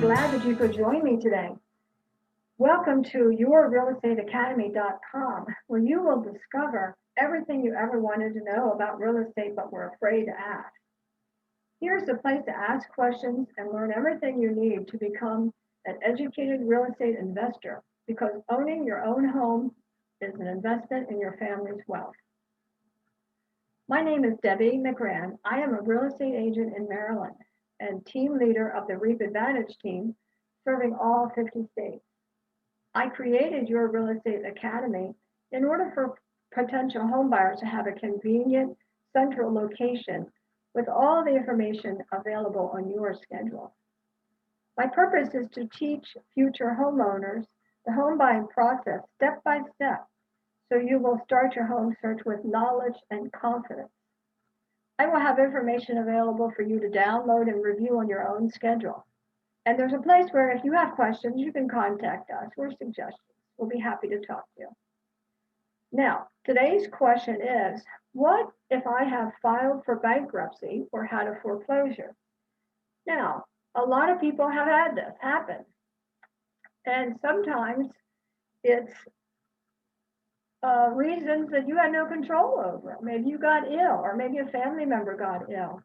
glad that you could join me today. Welcome to yourrealestateacademy.com, where you will discover everything you ever wanted to know about real estate but were afraid to ask. Here's the place to ask questions and learn everything you need to become an educated real estate investor, because owning your own home is an investment in your family's wealth. My name is Debbie McGrann. I am a real estate agent in Maryland and team leader of the REAP Advantage team, serving all 50 states. I created Your Real Estate Academy in order for potential homebuyers to have a convenient central location with all the information available on your schedule. My purpose is to teach future homeowners the home buying process step by step, so you will start your home search with knowledge and confidence. I will have information available for you to download and review on your own schedule. And there's a place where if you have questions, you can contact us or suggestions. We'll be happy to talk to you. Now, today's question is, what if I have filed for bankruptcy or had a foreclosure? Now, a lot of people have had this happen. And sometimes it's reasons that you had no control over. Maybe you got ill, or maybe a family member got ill.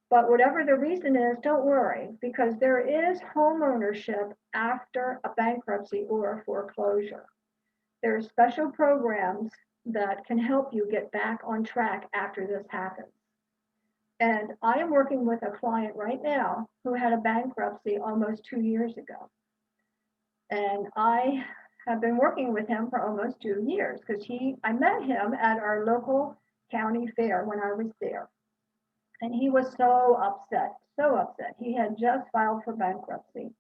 But whatever the reason is, don't worry, because there is home ownership after a bankruptcy or a foreclosure. There are special programs that can help you get back on track after this happens. And I am working with a client right now who had a bankruptcy almost 2 years ago. And I have been working with him for almost 2 years because I met him at our local county fair when I was there. And he was so upset, so upset. He had just filed for bankruptcy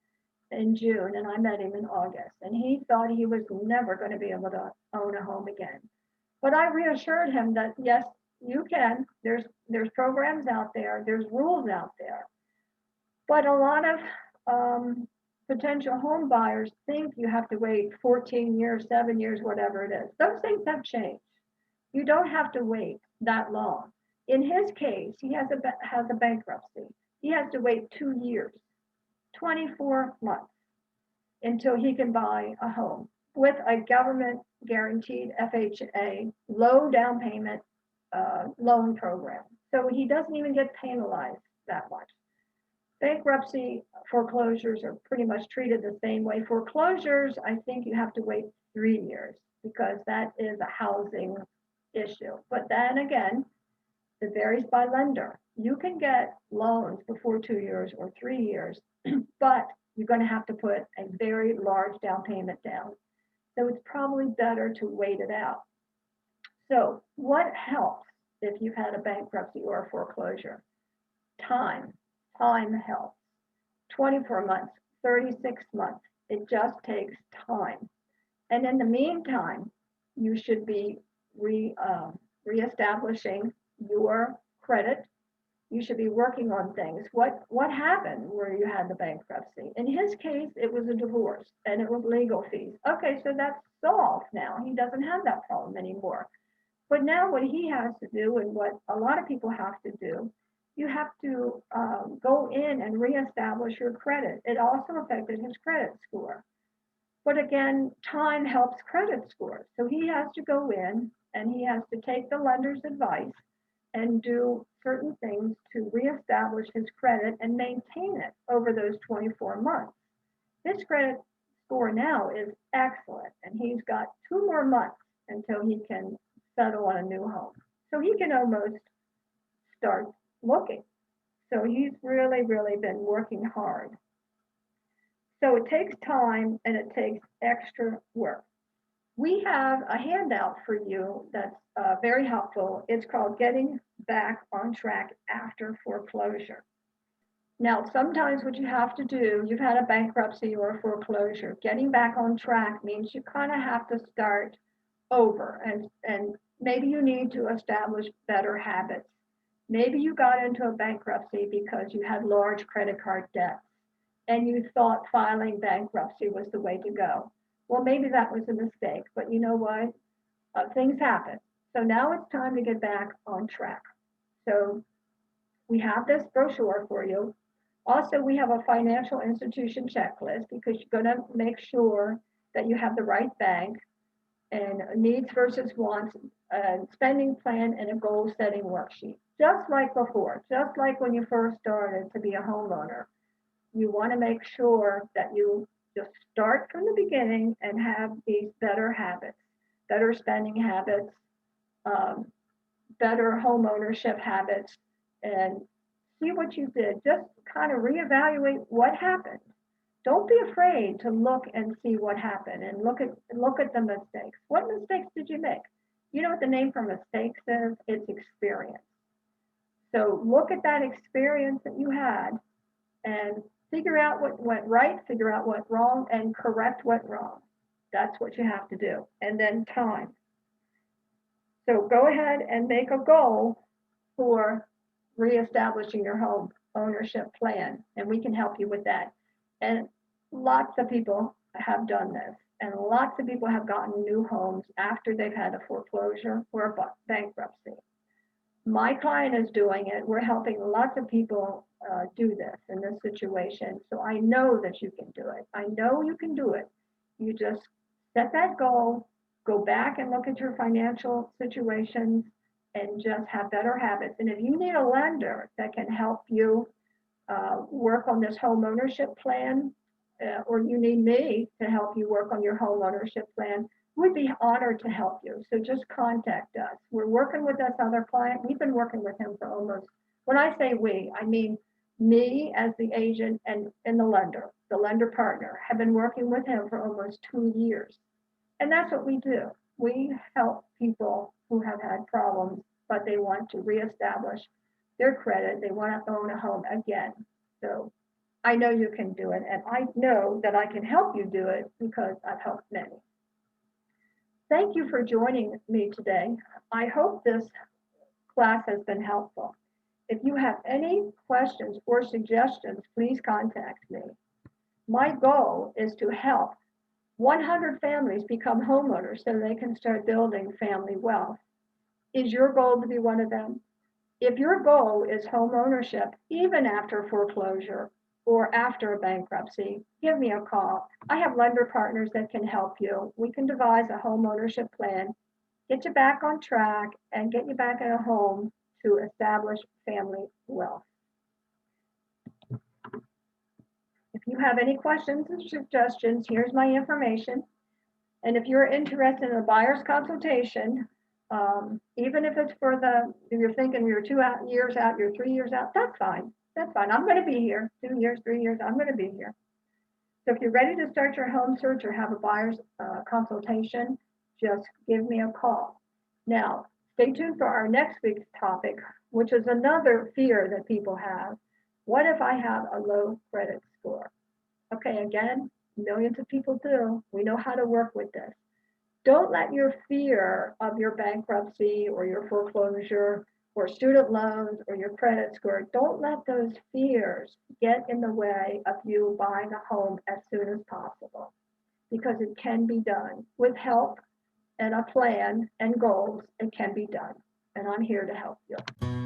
in June, and I met him in August. And he thought he was never going to be able to own a home again. But I reassured him that, yes, you can. There's programs out there. There's rules out there. But a lot of potential home buyers think you have to wait 14 years, 7 years, whatever it is. Those things have changed. You don't have to wait that long. In his case, he has a bankruptcy. He has to wait 2 years, 24 months, until he can buy a home with a government guaranteed FHA low down payment loan program. So he doesn't even get penalized that much. Bankruptcy foreclosures are pretty much treated the same way. Foreclosures, I think you have to wait 3 years because that is a housing issue. But then again, it varies by lender. You can get loans before 2 years or 3 years, but you're going to have to put a very large down payment down. So it's probably better to wait it out. So what helps if you've had a bankruptcy or a foreclosure? Time. Time helps. 24 months, 36 months. It just takes time. And in the meantime, you should be reestablishing your credit. You should be working on things. What happened where you had the bankruptcy? In his case, it was a divorce and it was legal fees. Okay, so that's solved now. He doesn't have that problem anymore. But now what he has to do, and what a lot of people have to do, you have to go in and reestablish your credit. It also affected his credit score. But again, time helps credit scores. So he has to go in and he has to take the lender's advice and do certain things to reestablish his credit and maintain it over those 24 months. His credit score now is excellent, and he's got 2 more months until he can settle on a new home. So he can almost start looking. So he's really, really been working hard. So it takes time and it takes extra work. We have a handout for you that's very helpful. It's called Getting Back on Track After Foreclosure. Now, sometimes what you have to do, you've had a bankruptcy or a foreclosure. Getting back on track means you kind of have to start over, and maybe you need to establish better habits. Maybe you got into a bankruptcy because you had large credit card debts and you thought filing bankruptcy was the way to go. Well, maybe that was a mistake, but you know what? Things happen. So now it's time to get back on track. So we have this brochure for you. Also, we have a financial institution checklist because you're going to make sure that you have the right bank and needs versus wants, a spending plan, and a goal setting worksheet. Just like before, just like when you first started to be a homeowner, you want to make sure that you just start from the beginning and have these better habits, better spending habits, um, better home ownership habits, and see what you did. Just kind of reevaluate what happened. Don't be afraid to look and see what happened and look at the mistakes. What mistakes did you make? You know what the name for mistakes is? It's experience. So look at that experience that you had and figure out what went right, figure out what wrong, and correct what wrong. That's what you have to do. And then time. So go ahead and make a goal for reestablishing your home ownership plan, and we can help you with that. And lots of people have done this, and lots of people have gotten new homes after they've had a foreclosure or a bankruptcy. My client is doing it. We're helping lots of people do this in this situation. So I know that you can do it. I know you can do it. You just set that goal, go back and look at your financial situations, and just have better habits. And if you need a lender that can help you work on this home ownership plan, or you need me to help you work on your home ownership plan, we'd be honored to help you. So just contact us. We're working with this other client. We've been working with him for almost, when I say we, I mean me as the agent and the lender partner, have been working with him for almost 2 years. And that's what we do. We help people who have had problems, but they want to reestablish their credit. They want to own a home again. So I know you can do it, and I know that I can help you do it because I've helped many. Thank you for joining me today. I hope this class has been helpful. If you have any questions or suggestions, please contact me. My goal is to help 100 families become homeowners so they can start building family wealth. Is your goal to be one of them? If your goal is home ownership, even after foreclosure or after a bankruptcy, give me a call. I have lender partners that can help you. We can devise a home ownership plan, get you back on track, and get you back in a home to establish family wealth. If you have any questions or suggestions, here's my information. And if you're interested in a buyer's consultation, even if it's if you're thinking you're 2 years out, you're 3 years out, that's fine. That's fine. I'm going to be here 2 years, 3 years. I'm going to be here. So if you're ready to start your home search or have a buyer's consultation, just give me a call. Now, stay tuned for our next week's topic, which is another fear that people have. What if I have a low credit score? Okay, again, millions of people do. We know how to work with this. Don't let your fear of your bankruptcy or your foreclosure or student loans or your credit score, don't let those fears get in the way of you buying a home as soon as possible, because it can be done. With help and a plan and goals, it can be done. And I'm here to help you.